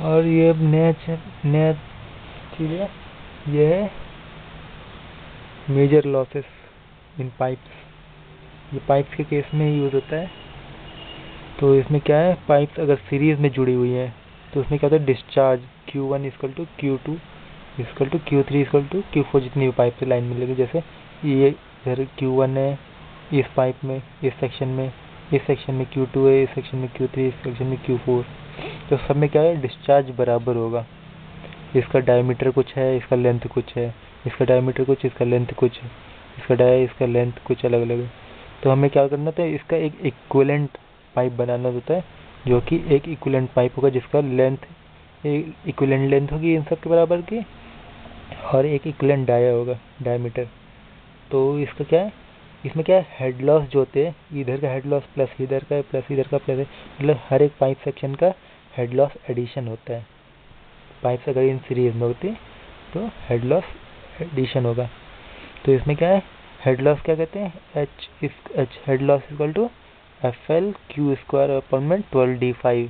और ये नया चीज़ है, ये है मेजर लॉसेस इन पाइप्स। ये पाइप्स के केस में यूज़ होता है। तो इसमें क्या है, पाइप्स अगर सीरीज में जुड़ी हुई है तो उसमें क्या होता है, discharge Q1 equal to Q2 equal to Q3 equal to Q4 जितनी भी पाइप की लाइन मिलेगी। जैसे ये इधर Q1 है इस पाइप में, इस सेक्शन में Q2 है, इस सेक्शन में Q3, इस सेक्शन में Q4। तो सब में क्या है, डिस्चार्ज बराबर होगा। इसका डायमीटर कुछ है, इसका लेंथ कुछ है, इसका डायमीटर कुछ, इसका लेंथ कुछ, इसका लेंथ कुछ अलग अलग है। तो हमें क्या करना था, इसका एक इक्विवेलेंट पाइप बनाना होता है, जो कि एक इक्विवेलेंट पाइप होगा जिसका लेंथ इक्विवेलेंट लेंथ होगी इन सब के बराबर की, और एक इक्विवेलेंट डाया होगा, डायमीटर। तो इसका क्या है, इसमें क्या है, हेड लॉस जो होते हैं, इधर का हेड लॉस प्लस इधर का प्लस इधर का प्लस, मतलब हर एक पाइप सेक्शन का हेड लॉस एडिशन होता है। पाइप्स अगर इन सीरीज में होती तो हेड लॉस एडिशन होगा। तो इसमें क्या है, हेड लॉस क्या कहते हैं, H head loss equal to FL Q square upon में 12D5।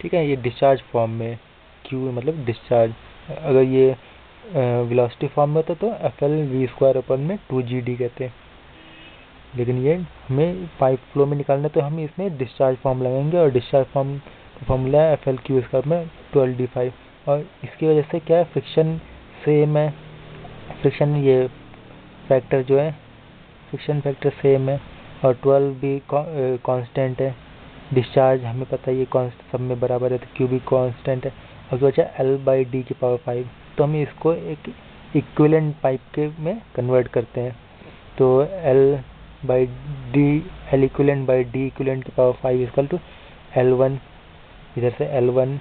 ठीक है, ये डिस्चार्ज फॉर्म में, Q मतलब डिस्चार्ज। अगर ये वेलोसिटी फॉर्म में होता तो FL V स्क्वायर अपॉन में 2GD कहते हैं। लेकिन ये हमें पाइप फ्लो में निकालना तो हम इसमें डिस्चार्ज फॉर्म लगाएंगे, और डिस्चार्ज फॉर्म का फॉर्मूला है FL Q स्क्वायर में 12D5। और इसकी वजह से क्या है, फ्रिक्शन सेम है, फ्रिक्शन ये फैक्टर जो है, फ्रिक्शन फैक्टर सेम है, और 12 भी कांस्टेंट है। डिस्चार्ज हमें पता है ये सब में बराबर है, तो Q भी कांस्टेंट है। और जो बचा L/D की पावर 5, तो हम इसको एक इक्विवेलेंट पाइप के में कन्वर्ट करते हैं। तो L equivalent by D equivalent की पावर 5 इक्वल टू L1, इधर से L1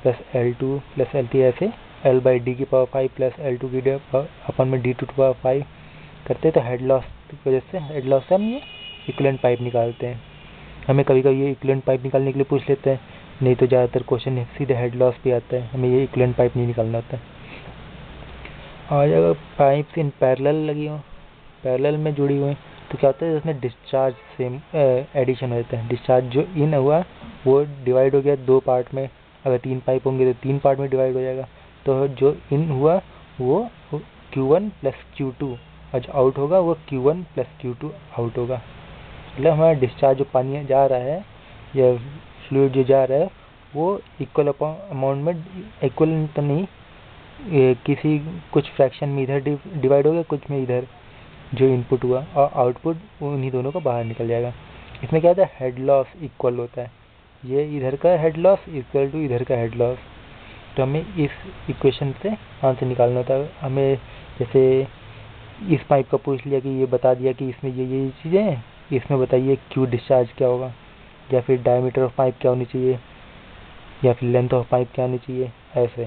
plus L2 plus L3, ऐसे L/D की पावर 5 प्लस L2 की अपन में D2 की पावर 5 करते हैं। तो हेड लॉस की वजह से, हेड लॉस से हम ये इक्विवेलेंट पाइप निकालते हैं। हमें कभी कभी ये इक्विवेलेंट पाइप निकालने के लिए पूछ लेते हैं, नहीं तो ज़्यादातर क्वेश्चन सीधे हेड लॉस पे आता है, हमें ये इक्विवेलेंट पाइप नहीं निकालना होता है। और अगर पाइप्स इन पैरेलल लगी हो, पैरेलल में जुड़ी हुई, तो क्या होता है, उसमें डिस्चार्ज सेम एडिशन हो जाता है। डिस्चार्ज जो इन हुआ वो डिवाइड हो गया दो पार्ट में, अगर 3 पाइप होंगे तो 3 पार्ट में डिवाइड हो जाएगा। तो जो इन हुआ वो Q1 प्लस Q2, और जो आउट होगा वो Q1 प्लस Q2 आउट होगा। मतलब हमारा डिस्चार्ज जो पानी जा रहा है या फ्लूइड जो जा रहा है वो इक्वल अमाउंट में, इक्वल तो नहीं, किसी कुछ फ्रैक्शन में इधर डिवाइड हो गया, कुछ में इधर जो इनपुट हुआ, और आउटपुट उन्हीं दोनों का बाहर निकल जाएगा। इसमें क्या होता है, हेड लॉस इक्वल होता है, ये इधर का हेड लॉस इक्वल टू इधर का हेड लॉस। तो हमें इस इक्वेशन से आंसर निकालना होता है। हमें जैसे इस पाइप का पूछ लिया कि ये बता दिया कि इसमें ये चीज़ें हैं, इसमें बताइए Q डिस्चार्ज क्या होगा, या फिर डायमीटर ऑफ पाइप क्या होनी चाहिए, या फिर लेंथ ऑफ पाइप क्या होनी चाहिए, ऐसे।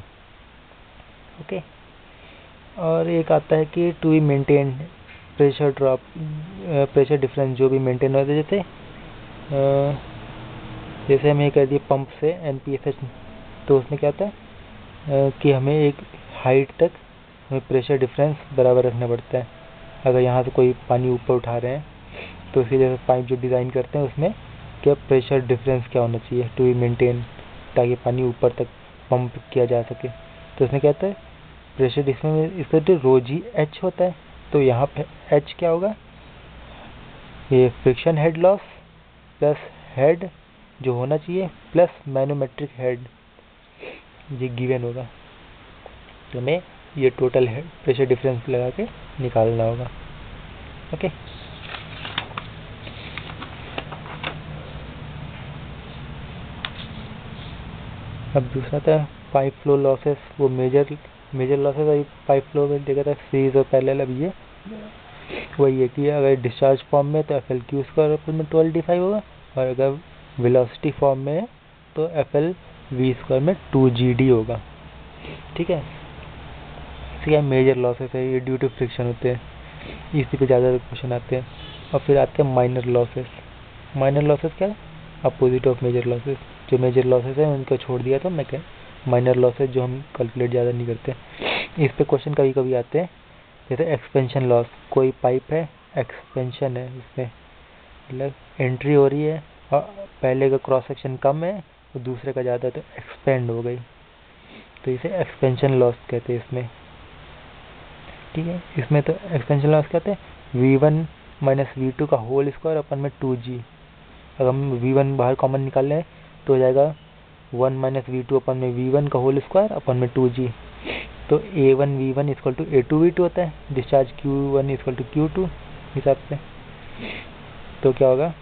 ओके। और एक आता है कि to be maintain pressure drop, pressure difference जो भी मेंटेन होता है, जैसे हमें कह दिए पंप से NPFH, तो उसमें क्या होता है कि हमें एक हाइट तक हमें प्रेशर डिफरेंस बराबर रखना पड़ता है। अगर यहाँ से कोई पानी ऊपर उठा रहे हैं तो इसी जैसे पाइप जो डिज़ाइन करते हैं उसमें क्या प्रेशर डिफरेंस क्या होना चाहिए टू बी मेंटेन, ताकि पानी ऊपर तक पंप किया जा सके। तो उसमें क्या होता है, प्रेशर डिफरेंस इसका तो ρg/H होता है। तो यहाँ पे H क्या होगा, ये friction head loss plus head जो होना चाहिए प्लस मैनोमेट्रिक हेड, ये गिवन होगा। तो हमें ये टोटल प्रेशर डिफरेंस लगा के निकालना होगा। ओके। अब दूसरा था पाइप फ्लो लॉसेस, वो मेजर लॉसेस अभी पाइप फ्लो में देखा था सीरीज और पैरेलल। अब ये वही है कि अगर डिस्चार्ज फॉर्म में तो FL Q स्क्वायर में 12D5 होगा, और अगर वेलोसिटी फॉर्म में है तो FL V स्क्वायर में 2GD होगा। ठीक है, इसी का मेजर लॉसेस है, ये ड्यू टू फ्रिक्शन होते हैं, इसी पे ज़्यादा क्वेश्चन आते हैं। और फिर आते हैं माइनर लॉसेस। माइनर लॉसेस क्या है, अपोजिट ऑफ मेजर लॉसेस। जो मेजर लॉसेस है उनको छोड़ दिया तो मैं क्या, माइनर लॉसेस जो हम कैलकुलेट ज़्यादा नहीं करते। इस पे क्वेश्चन कभी कभी आते हैं, जैसे एक्सपेंशन लॉस, कोई पाइप है, एक्सपेंशन है, इसमें मतलब एंट्री हो रही है और पहले का क्रॉस सेक्शन कम है, और दूसरे का ज़्यादा तो एक्सपेंड हो गई, तो इसे एक्सपेंशन लॉस कहते हैं इसमें। ठीक है, इसमें तो एक्सपेंशन लॉस कहते हैं v1 माइनस v2 का होल स्क्वायर अपन में 2g। अगर हम v1 बाहर कॉमन निकाल लें तो हो जाएगा 1 माइनस v2 अपन में v1 का होल स्क्वायर अपन में 2g। तो a1 v1 equal to a2 v2 होता है, discharge q1 equal to q2 हिसाब से। तो क्या होगा,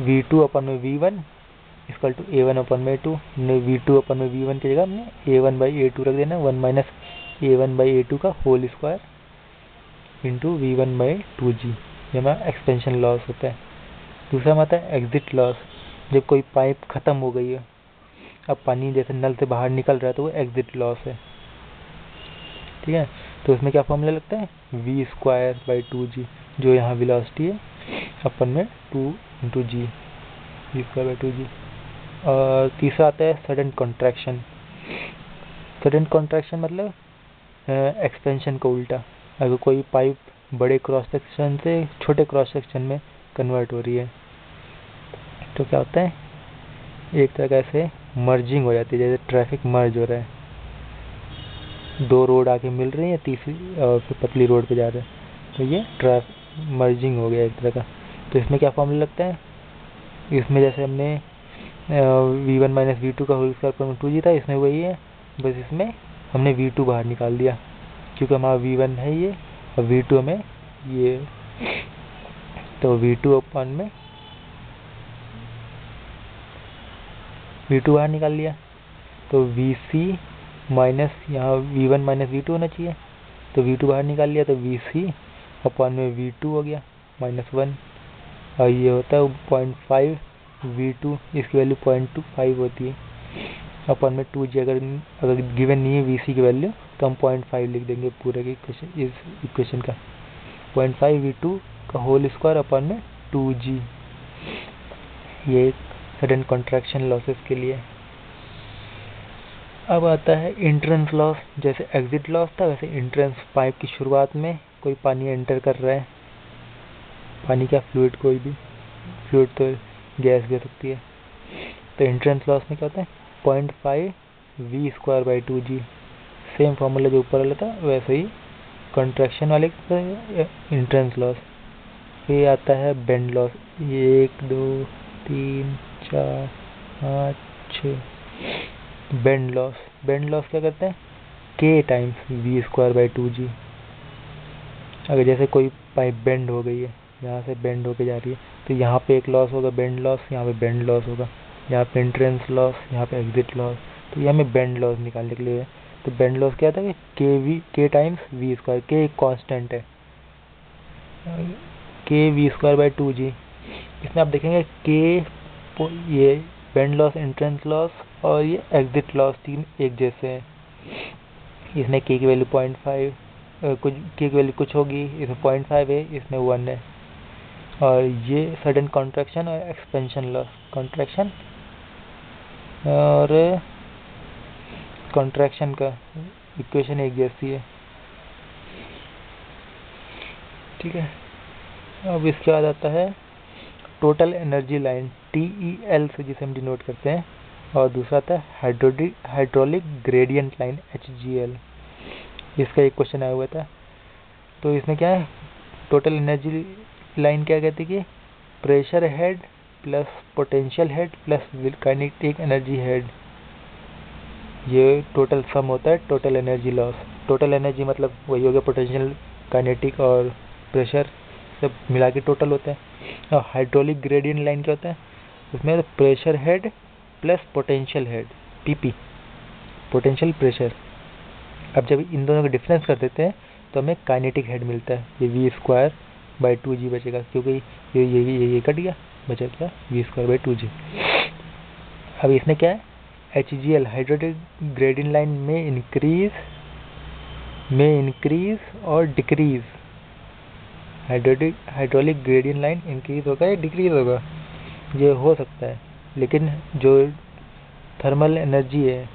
v2 अपन में v1 इक्वल टू a1 अपन में a2, v2 अपन में v1 की जगह हमने a1 बाई a2 रख देना, 1 माइनस a1 बाई a2 का whole square into v1 by 2g। ये हमारा एक्सपेंशन लॉस होता है। दूसरा हमारा है एग्जिट लॉस। जब कोई पाइप खत्म हो गई है, अब पानी जैसे नल से बाहर निकल रहा है, तो वो एग्जिट लॉस है। ठीक है, तो इसमें क्या फॉर्मूला लगता है, v स्क्वायर बाई 2g, जो यहाँ वेलोसिटी है अपन में 2 into g, v square by 2g। और तीसरा आता है सडन कॉन्ट्रैक्शन। सडन कॉन्ट्रैक्शन मतलब एक्सपेंशन का उल्टा। अगर कोई पाइप बड़े क्रॉस सेक्शन से छोटे क्रॉस सेक्शन में कन्वर्ट हो रही है, तो क्या होता है, एक तरह से मर्जिंग हो जाती है, जैसे ट्रैफिक मर्ज हो रहा है, दो रोड आके मिल रही है, तीसरी और फिर पतली रोड पे जा रहे हैं, तो ये ट्रैफिक मर्जिंग हो गया एक तरह का। तो इसमें क्या फॉर्मूला लगता है, इसमें जैसे हमने v1 माइनस v2 का होल स्क्वायर पर 2g था, इसमें वही है, बस इसमें हमने v2 बाहर निकाल दिया, क्योंकि हमारा v1 है ये और v2 हमें ये, तो v2 अपन में v2 बाहर निकाल लिया, तो vc माइनस यहाँ v1 माइनस v2 होना चाहिए, तो v2 बाहर निकाल लिया, तो vc अपन में v2 हो गया -1, और ये होता है 0.5 v2, इसकी वैल्यू 0.25 होती है अपन में 2g। अगर गिवन नहीं है vc की वैल्यू, तो हम 0.5 लिख देंगे पूरे के इस इक्वेशन का, 0.5 v2 का होल स्क्वायर अपन में 2g। ये सडन कॉन्ट्रैक्शन लॉसेस के लिए। अब आता है इंट्रेंस लॉस। जैसे एग्जिट लॉस था, वैसे इंट्रेंस, पाइप की शुरुआत में कोई पानी एंटर कर रहा है, पानी का फ्लूइड, कोई भी फ्लूइड, तो गैस भी हो सकती है, तो इंट्रेंस लॉस में क्या होता है 0.5 v square by 2g। Same formula जो ऊपर वाला था वैसे ही कॉन्ट्रैक्शन वाले इंट्रेंस लॉस। फिर आता है बेंड लॉस, ये 1 2 3 4 5 6 बेंड लॉस। बेंड लॉस क्या करते हैं, k times v square by 2g। अगर जैसे कोई पाइप बेंड हो गई है, यहाँ से बेंड होके जा रही है, तो यहाँ पे एक लॉस होगा बेंड लॉस, यहाँ पे बेंड लॉस होगा, यहाँ पे एंट्रेंस लॉस, यहाँ पे एग्जिट लॉस। तो ये हमें बेंड लॉस निकालने के लिए है। तो बेंड लॉस क्या था कि k times v square, k एक कॉन्स्टेंट है, k v square by 2g। इसमें आप देखेंगे k, ये बेंड लॉस, एंट्रेंस लॉस और ये एग्जिट लॉस तीन एक जैसे हैं। इसमें k की वैल्यू 0.5, कुछ k की वैल्यू कुछ होगी, इसमें 0.5 है, इसमें 1 है। और ये सडन कॉन्ट्रैक्शन और एक्सपेंशन लॉस, कॉन्ट्रैक्शन और कॉन्ट्रैक्शन का इक्वेशन एक जैसी है। ठीक है, अब इसके बाद आता है टोटल एनर्जी लाइन, TEL से जिसे हम डिनोट करते हैं, और दूसरा आता है हाइड्रोलिक ग्रेडियंट लाइन, HGL। इसका एक क्वेश्चन आया हुआ था। तो इसमें क्या है, टोटल एनर्जी लाइन क्या कहती है कि pressure head plus potential head plus kinetic energy head, ये टोटल सम होता है total energy loss. Total energy मतलब वही हो गया, पोटेंशियल, काइनेटिक और प्रेशर सब मिला के टोटल होता है। और हाइड्रोलिक ग्रेडियंट लाइन क्या होता है, उसमें pressure head plus potential head, PP, potential pressure. अब जब इन दोनों का डिफरेंस कर देते हैं तो हमें काइनेटिक हेड मिलता है, ये v स्क्वायर बाई 2g बचेगा, क्योंकि ये कट गया, बचा क्या v स्क्वायर बाई 2g। अब इसमें क्या है, HGL हाइड्रोलिक ग्रेडियंट लाइन में इंक्रीज और decrease. Hydraulic gradient line increase होगा या डिक्रीज होगा, ये हो सकता है, लेकिन जो थर्मल एनर्जी है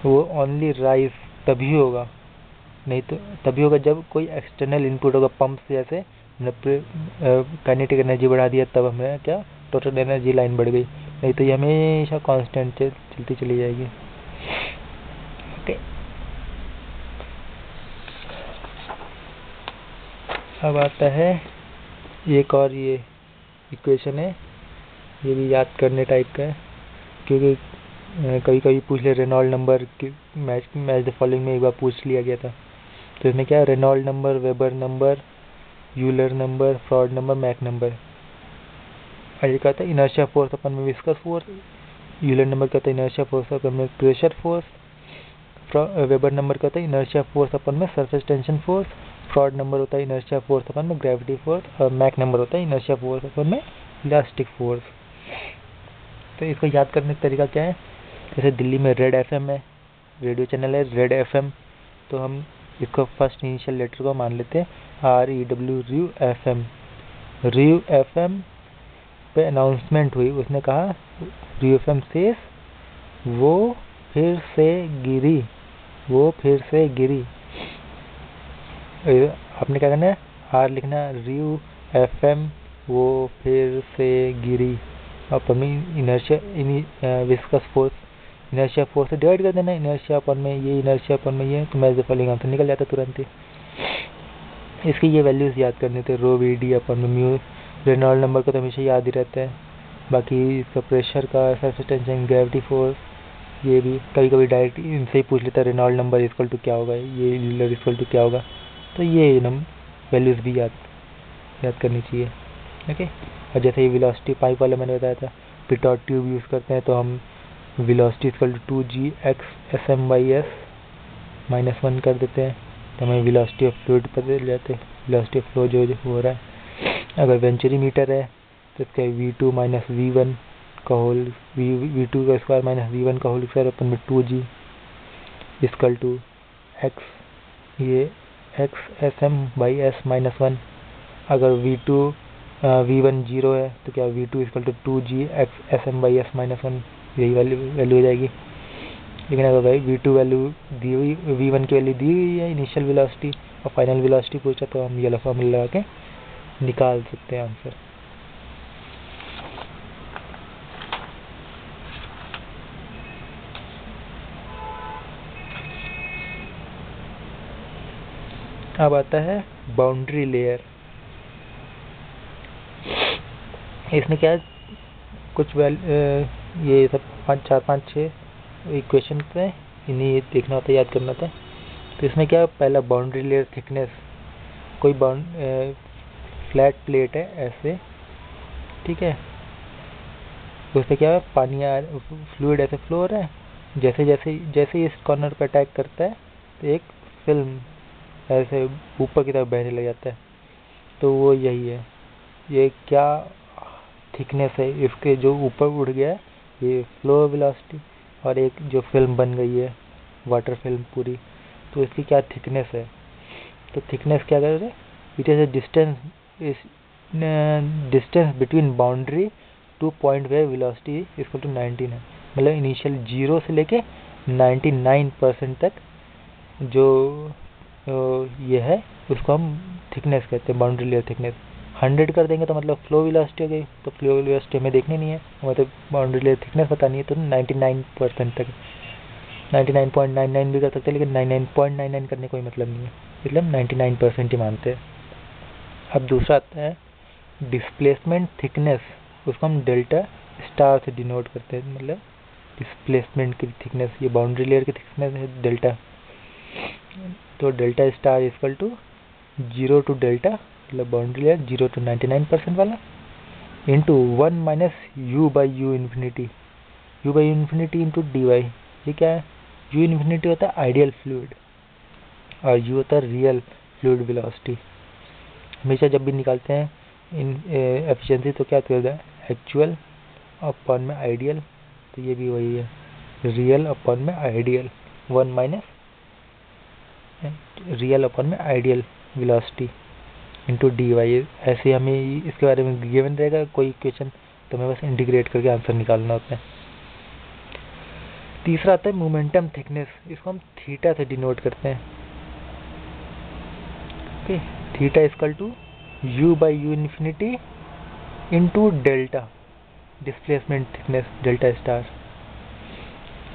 वो ओनली राइज तभी होगा, नहीं तो तभी होगा जब कोई एक्सटर्नल इनपुट होगा, पंप से जैसे काइनेटिक एनर्जी बढ़ा दिया, तब हमें क्या टोटल एनर्जी लाइन बढ़ गई। नहीं तो ये हमेशा कांस्टेंट चलती चली जाएगी। ओके, अब आता है एक और ये इक्वेशन है, ये भी याद करने टाइप का है, क्योंकि कभी कभी पूछ ले रेनॉल्ड नंबर की मैच द फॉलोइंग में एक बार पूछ लिया गया था। तो इसमें क्या है, Reynold number, Weber number, Euler number, Froude number, Mach number. और ये कहता है इनर्शिया फोर्स अपन में विस्कस फोर्स, यूलर नंबर कहता है इनर्शिया फोर्स अपन में प्रेशर फोर्स, वेबर नंबर कहता है इनर्शिया फोर्स अपन में surface tension force, fraud number होता है इनर्शिया फोर्स अपन में ग्रेविटी फोर्स, और मैक नंबर होता है इनर्शिया फोर्स अपन में इलास्टिक फोर्स। तो इसको याद करने का तरीका क्या है, जैसे दिल्ली में रेड एफएम है, रेडियो चैनल है रेड एफएम, तो हम इसको फर्स्ट इनिशियल लेटर को मान लेते हैं REW, रिव एफएम। रिव एफएम पे अनाउंसमेंट हुई, उसने कहा रिव एफएम से वो फिर से गिरी, वो फिर से गिरी। आपने क्या करना है, आर लिखना है, रिव एफएम वो फिर से गिरी, अपन में inertia viscous force, inertia force से डिवाइड कर देना, इनर्शिया अपन में ये, इनर्शिया अपन में ये, तो मैच द फॉलोइंग आंसर निकल जाता तुरंत ही। इसकी ये वैल्यूज याद करने थे, रो वी डी अपन में म्यू, रेनॉल्ड नंबर का तो हमेशा याद ही रहता है, बाकी इसका प्रेशर का, सरफेस टेंशन, ग्रेविटी फोर्स, ये भी कभी कभी डायरेक्ट इनसे ही पूछ लेता है रेनॉल्ड नंबर इक्वल टू क्या होगा, ये यूलर इक्वल टू क्या होगा, तो ये वैल्यूज भी याद करनी चाहिए। ओके, और जैसे ये वेलोसिटी पाइप वाला मैंने बताया था, पिटॉट ट्यूब यूज़ करते हैं तो हम वेलोसिटी इक्वल टू 2G(x)(SM)/s -1 कर देते हैं, तो हमें वेलोसिटी ऑफ फ्लूइड पता चल जाते हैं, वेलोसिटी ऑफ फ्लो जो हो रहा है। अगर वेंचुरी मीटर है तो इसका V2 - V1 का होल, V2 का स्क्वायर -V1 का होल स्क्वायर अपन में 2G इक्वल टू x, ये x(SM)/s-1। अगर V1 0 है तो क्या V2 इक्वल टू 2G(x)(SM)/s-1, यही वैल्यू हो जाएगी। लेकिन अगर भाई V2 वैल्यू दी हुई, V1 की वैल्यू दी हुई है इनिशियल वेलोसिटी और फाइनल वेलोसिटी पूछा, तो हम ये वाला फॉर्मूला लगा के निकाल सकते हैं आंसर। अब आता है बाउंड्री लेयर। इसमें क्या है, कुछ ये सब 4, 5, 6 इक्वेशन पे इन्हें देखना होता है, याद करना होता है। तो इसमें क्या है, पहला बाउंड्री लेयर थिकनेस, कोई फ्लैट प्लेट है ऐसे, ठीक है, उससे क्या है पानी फ्लूइड ऐसे फ्लो हो रहा है, जैसे जैसे जैसे इस कॉर्नर पे अटैक करता है तो एक फिल्म ऐसे ऊपर की तरफ बहने लग जाता है, तो वो यही है, ये क्या थिकनेस है इसके, जो ऊपर उड़ गया है ये फ्लो वेलोसिटी, और एक जो फिल्म बन गई है वाटर फिल्म पूरी, तो इसकी क्या थिकनेस है। तो थिकनेस क्या कर रहे, it is distance between boundary to point where velocity equal to 19 है, मतलब इनिशियल 0 से लेके 99% तक जो ये है उसको हम थिकनेस कहते हैं, बाउंड्री लेयर थिकनेस। 100 कर देंगे तो मतलब फ्लो वेलोसिटी हो गई, तो फ्लो वेलोसिटी हमें देखनी नहीं है, मतलब बाउंड्री लेयर थिकनेस बतानी है, तो 99% तक, 99.99 भी कर सकते हैं, लेकिन 99.99 करने कोई मतलब नहीं है, मतलब 99% ही मानते हैं। अब दूसरा आता है डिस्प्लेसमेंट थिकनेस, उसको हम डेल्टा स्टार से डिनोट करते हैं, मतलब डिस्प्लेसमेंट की थिकनेस, ये बाउंड्री लेयर की थिकनेस है डेल्टा, तो delta star equal to 0 to delta, मतलब बाउंड्री लेयर 0 to 99% वाला, into 1 - U/U infinity, U/U infinity into dy। ये क्या है, U इन्फिनिटी होता है आइडियल फ्लूइड और U होता है रियल फ्लूइड वेलोसिटी। हमेशा जब भी निकालते हैं इन एफिशिएंसी तो क्या होता है, एक्चुअल अपॉन में आइडियल, तो ये भी वही है, रियल अपॉन में आइडियल, 1 - रियल अपॉन में आइडियल वेलोसिटी इंटू dy। ऐसे हमें इसके बारे में गिवन रहेगा कोई इक्वेशन, तो हमें बस इंटीग्रेट करके आंसर निकालना होता है। तीसरा आता है मोमेंटम थिकनेस, इसको हम थीटा से डिनोट करते हैं। Okay, theta equal to U/U infinity into delta, displacement thickness delta star.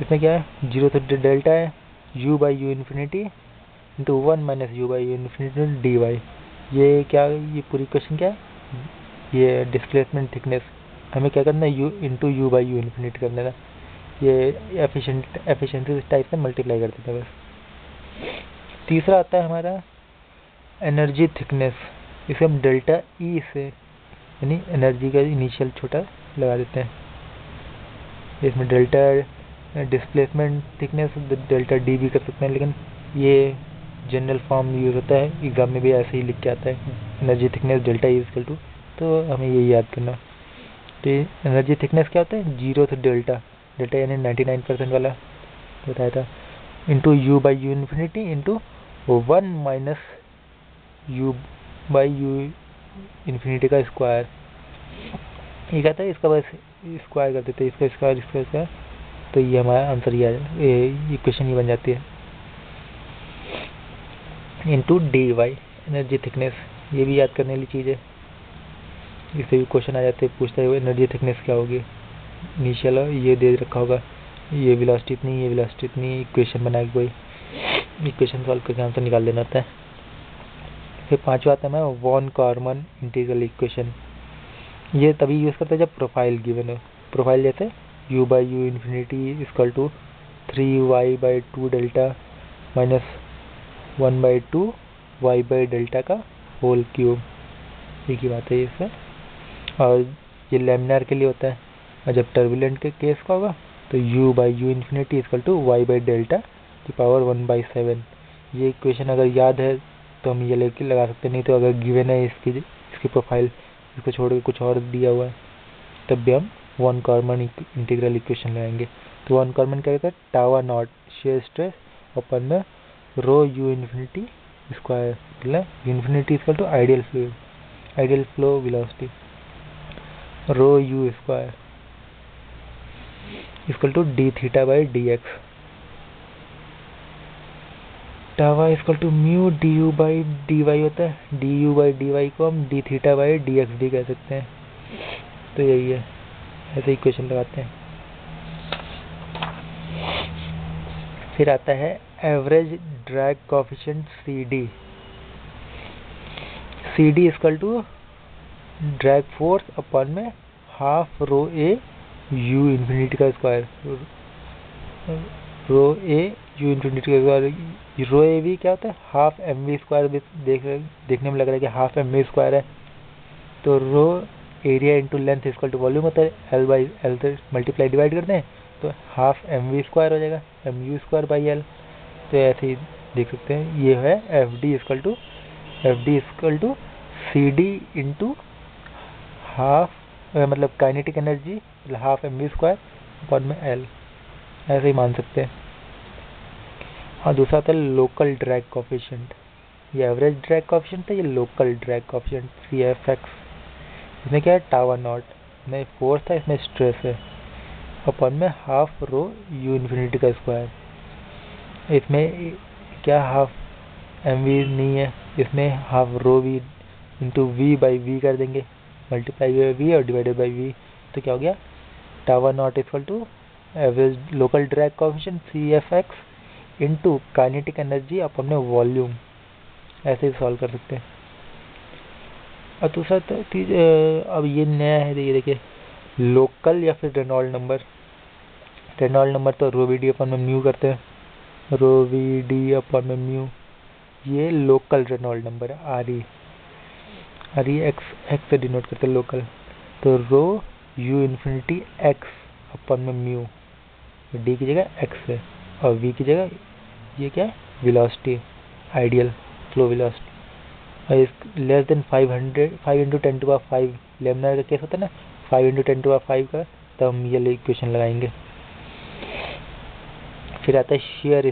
इसमें क्या है, 0 से डेल्टा है u by U infinity into 1 minus U by U infinity D Y. ये क्या, ये पूरी क्वेश्चन क्या है, ये डिस्प्लेसमेंट थिकनेस हमें क्या करना है, u into you by U infinity करना था। ये एफिशिएंसी टाइप से मल्टीप्लाई कर देते हैं बस। तीसरा आता है हमारा एनर्जी थिकनेस। इसे हम डेल्टा ई से यानी एनर्जी का इनिशियल छोटा लगा देते हैं। इसमें delta displacement thickness delta D भी कर सकते हैं, लेकिन ये जनरल फॉर्म यूज होता है, एग्जाम में भी ऐसे ही लिख के आता है energy thickness delta E equal to, तो हमें यही याद करना। तो एनर्जी थिकनेस क्या होता है, 0 से डेल्टा, डेल्टा यानी 99% वाला बताया था, into you by U infinity into 1 minus U by U infinity का स्क्वायर। ये कहता है इसका बस स्क्वायर कर देते हैं, इसका स्क्वायर, तो ये हमारा आंसर ये इक्वेशन ये बन जाती है, into D Y energy thickness. ये भी याद करने वाली चीज़ है, इससे भी क्वेश्चन आ जाते हैं, पूछता है एनर्जी थिकनेस क्या होगी। इनिशियल ये दे रखा होगा, ये वेलोसिटी इतनी, ये वेलोसिटी इतनी, इक्वेशन बना के कोई इक्वेशन सॉल्व करके आंसर निकाल लेना होता है। फिर पांचवा आता है वॉन कॉर्मन इंटीग्रल इक्वेशन। ये तभी यूज़ करते हैं जब प्रोफाइल गिवन हो। प्रोफाइल जैसे u by U infinity equal to 3y by 2 delta minus 1 by 2 y by delta का होल क्यूब, एक ही बात है इसमें। और ये लैमिनार के लिए होता है, और जब टर्बुलेंट के केस का होगा तो u by U infinity equal to y by delta की पावर 1/7। ये इक्वेशन अगर याद है तो हम ये लेके लगा सकते हैं, नहीं तो अगर गिवन है इसकी प्रोफाइल, इसको छोड़ के कुछ और दिया हुआ है, तब भी हम वन कॉर्मन इंटीग्रल इक्वेशन लगाएंगे। तो वन कॉर्मन क्या कहता है, टावा नॉट शेयर स्ट्रेस अपन में रो यू इन्फिनिटी स्क्वायर, मतलब infinity equal to ideal flow velocity rho U square equal to D theta by D X. Tau equal to mu D U by D Y होता है, D U by D Y को हम D theta by D X भी कह सकते हैं। तो यही है, ऐसे इक्वेशन लगाते हैं। फिर आता है average drag coefficient C D. C D equal to drag force अपन में half rho A U infinity का square, rho A U infinity का स्क्वायर। रो ए वी क्या होता है, हाफ एम वी स्क्वायर। देखने में लग रहा है कि हाफ एम वी स्क्वायर है, तो rho area into length equal to volume होता है, एल बाई एल से मल्टीप्लाई डिवाइड करते हैं तो हाफ एम वी स्क्वायर हो जाएगा, M U square by L. तो ऐसे ही देख सकते हैं, ये है F D equal to C D into half, मतलब kinetic energy half M V square upon में एल, ऐसे ही मान सकते हैं। और दूसरा आता है लोकल ड्रैग कोएफिशिएंट। ये एवरेज ड्रैग कोएफिशिएंट है, ये local drag coefficient C F X. इसमें क्या है, टावर नॉट में फोर्स था, इसमें स्ट्रेस है, अपन में हाफ रो यू इन्फिनिटी का स्क्वायर। इसमें क्या हाफ एम वी नहीं है, इसमें half rho V into V by V कर देंगे, मल्टीप्लाई बाई वी और डिवाइडेड बाई वी। तो क्या हो गया, tau naught equal to average local drag coefficient C F X into kinetic energy अपन में वॉल्यूम। ऐसे ही सॉल्व कर सकते हैं। और दूसरा अब ये नया है, ये देखिए लोकल या फिर रेनॉल्ड नंबर। रेनॉल्ड नंबर तो रो वी डी अपन में म्यू करते हैं, रो वी डी अपन में म्यू। ये लोकल रेनॉल्ड नंबर है, आर ई एक्स से डिनोट करते हैं लोकल। तो रो यू इन्फिनिटी एक्स अपन में म्यू, डी की जगह एक्स है और वी की जगह ये क्या है, वेलोसिटी, आइडियल फ्लो वेलोसिटी। और लेस देन 5 इंटू 10⁵ लेमिनार का केस होता है ना, 5 इंटू 10⁵ का, तब हम ये इक्वेशन लगाएंगे। फिर आता है shear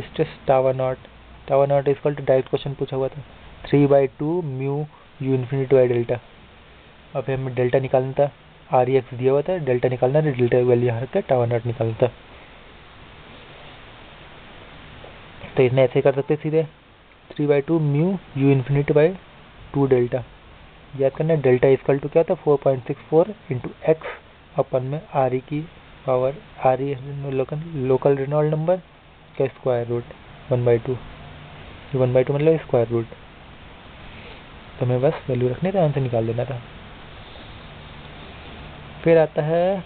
stress tau naught equal to, direct question पूछा हुआ था, 3/2 mu U infinity by delta. अब हमें डेल्टा निकालना था, आर ई एक्स दिया हुआ था, डेल्टा निकालना है, डेल्टा वैल्यू यहाँ रख के टावर नॉट निकालना था। तो इसमें ऐसे कर सकते सीधे, 3/2 mu U infinity by 2 delta, याद करना है डेल्टा इक्वल टू क्या होता है 4.64 इंटू एक्स अपन में आर ई की power, R E local Reynold number का स्क्वायर रूट 1/2, 1/2 मतलब स्क्वायर रूट। तो हमें बस वैल्यू रखने था, आंसर निकाल देना था। फिर आता है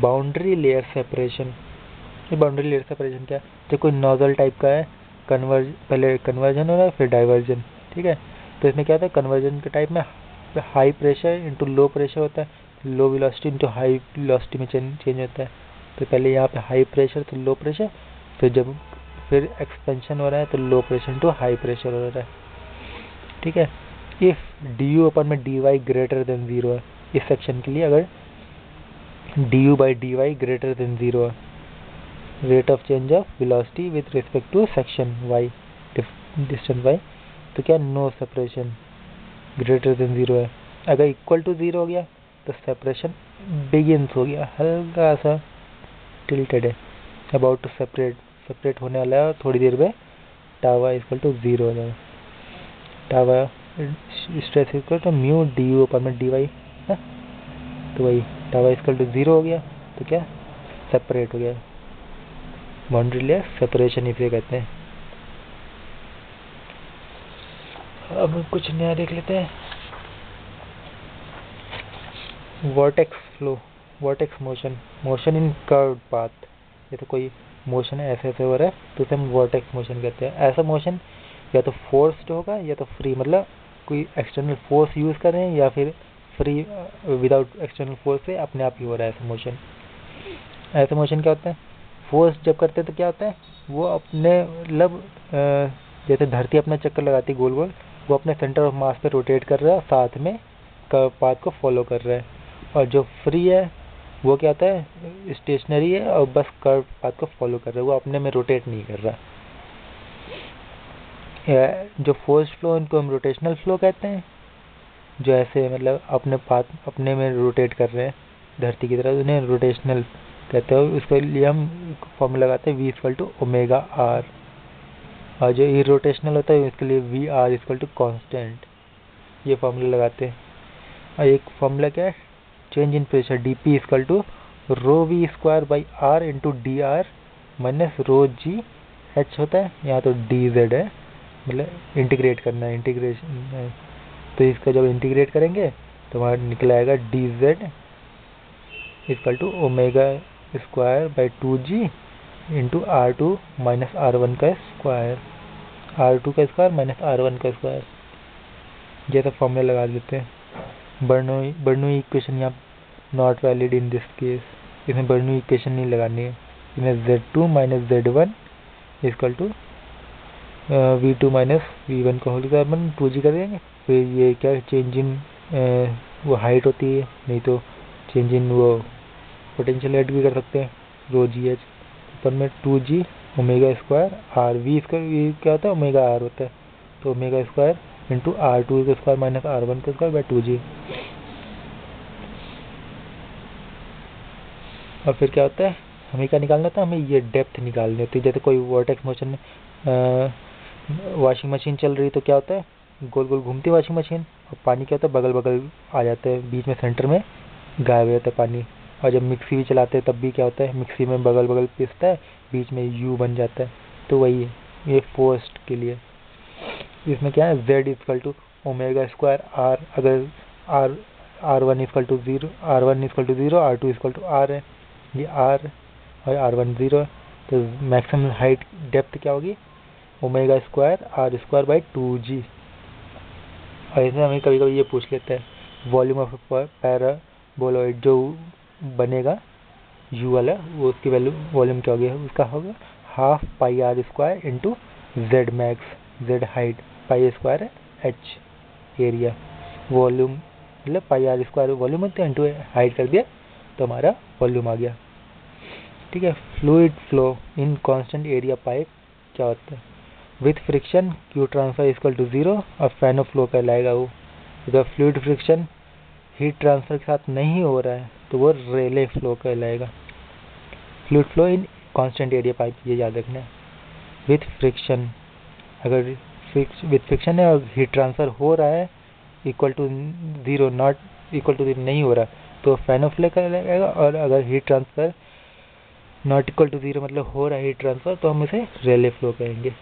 बाउंड्री लेयर सेपरेशन। ये बाउंड्री लेयर सेपरेशन क्या है, जो कोई नोजल टाइप का है, पहले कन्वर्जन हो रहा है फिर डाइवर्जन, ठीक है। तो इसमें क्या होता है, कन्वर्जन के टाइप में high pressure into low pressure होता है, लो वेलोसिटी इंटू हाई वेलोसिटी में चेंज होता है। तो पहले यहाँ पे हाई प्रेशर तो लो प्रेशर, तो जब फिर एक्सपेंशन हो रहा है तो low pressure into high pressure हो रहा है, ठीक है। इफ डी यू अपन में डी वाई ग्रेटर देन 0 है, इस सेक्शन के लिए अगर D U by D Y greater than 0 है, rate of change of velocity with respect to section Y, distance Y, तो क्या नो सेपरेशन, ग्रेटर देन 0 है। अगर इक्वल टू 0 हो गया तो सेपरेशन बिगिंस हो गया, हल्का सा टिल्टेड है, अबाउट टू सेपरेट होने वाला है, और थोड़ी देर में टावा इक्वल टू 0 हो जाएगा। Tau stress equal to mu D U अपन में डी वाई है, तो वही टावा इक्वल टू 0 हो गया, तो क्या सेपरेट हो गया। बाउंड्री लेयर सेपरेशन इसे कहते हैं। अब कुछ नया देख लेते हैं, vertex flow, vertex motion, motion in curved path. ये तो कोई मोशन है ऐसे ऐसे हो रहा है तो उसे हम वर्टेक्स मोशन कहते हैं। ऐसा मोशन या तो फोर्स्ड होगा या तो फ्री, मतलब कोई एक्सटर्नल फोर्स यूज कर रहे हैं या फिर फ्री विदाउट एक्सटर्नल फोर्स से अपने आप ही हो रहा है ऐसा मोशन। ऐसा मोशन क्या होता है, फोर्स जब करते हैं तो क्या होता है, वो अपने मतलब जैसे धरती अपना चक्कर लगाती गोल गोल, वो अपने सेंटर ऑफ मास पे रोटेट कर रहा है, साथ में कर्व पाथ को फॉलो कर रहा है। और जो फ्री है वो क्या होता है, स्टेशनरी है और बस कर्व पाथ को फॉलो कर रहा है, वो अपने में रोटेट नहीं कर रहा। जो फोर्स्ड फ्लो इनको हम रोटेशनल फ्लो कहते हैं, जो ऐसे मतलब अपने पाथ अपने में रोटेट कर रहे हैं धरती की तरह, उन्हें रोटेशनल कहते हैं। उसके लिए हम फॉर्मूला लगाते हैं v equal to omega R, और जो इरोटेशनल होता है इसके लिए V R equal to constant, ये फॉर्मूला लगाते हैं। और एक फॉर्मूला क्या है, change in pressure D P equal to rho V square by R into D R minus rho G H होता है, यहाँ तो डी जेड है, मतलब इंटीग्रेट करना है, इंटीग्रेशन है। तो इसका जब इंटीग्रेट करेंगे तो वहाँ निकल आएगा D Z equal to omega square by 2g into R2 minus R1 का स्क्वायर, R2 का स्क्वायर माइनस R1 का स्क्वायर, जैसा फॉर्मूला लगा देते हैं। बर्नौली इक्वेशन यहाँ not valid in this case, इसमें बर्नौली इक्वेशन नहीं लगानी है। इसमें Z2 minus Z1 equal to V2 minus V1 का होल स्क्वायर अपन 2g कर देंगे। फिर ये क्या चेंज इन वो हाइट होती है, नहीं तो चेंज इन वो पोटेंशियल ऐड भी कर सकते हैं, रो जी एच अपन में 2g omega square R V square क्या होता है ओमेगा आर होता है, तो ओमेगा स्क्वायर इंटू R2 का स्क्वायर माइनस R1 का स्क्वायर बाई 2g। और फिर क्या होता है, हमें क्या निकालना था, हमें ये डेप्थ निकालनी होती है। जैसे कोई वॉर्टेक्स मोशन में वॉशिंग मशीन चल रही तो क्या होता है, गोल गोल घूमती है वॉशिंग मशीन, और पानी क्या होता है बगल बगल आ जाता है, बीच में सेंटर में गायब हो जाता है पानी। और जब मिक्सी भी चलाते हैं तब भी क्या होता है, मिक्सी में बगल बगल पिसता है, बीच में यू बन जाता है, तो वही है ये फोर्स्ड के लिए। इसमें क्या है z equal to omega square R, अगर R1 equal to 0, R1 equal to 0, R2 equal to R है, ये R और R1 0 है, तो मैक्सिमम हाइट डेप्थ क्या होगी omega square R square by 2g। और इसमें हमें कभी कभी ये पूछ लेते हैं वॉल्यूम ऑफ पैराबोलॉइड जो बनेगा u वाला, वो उसकी वैल्यू वॉल्यूम क्या होगी, उसका होगा half pi R square into Z max, Z height, pi square H area, volume मतलब पाई आर स्क्वायर वॉल्यूम होता है इंटू हाइट कर दिया तो हमारा वॉल्यूम आ गया, ठीक है। Fluid flow in constant area pipe क्या होता है, with friction Q transfer equal to 0 और फैनो फ्लो कहलाएगा वो। अगर फ्लूइड फ्रिक्शन हीट ट्रांसफर के साथ नहीं हो रहा है तो वो रेले फ्लो कहलाएगा। Fluid flow in constant area pipe, ये याद रखना है। विथ फ्रिक्शन, अगर विथ फ्रिक्शन है और हीट ट्रांसफर हो रहा है equal to 0 not equal to 0 नहीं हो रहा तो फैन ऑफ फ्लो कहलाएगा, और अगर heat transfer not equal to 0 मतलब हो रहा है हीट ट्रांसफ़र तो हम इसे रेले फ्लो कहेंगे।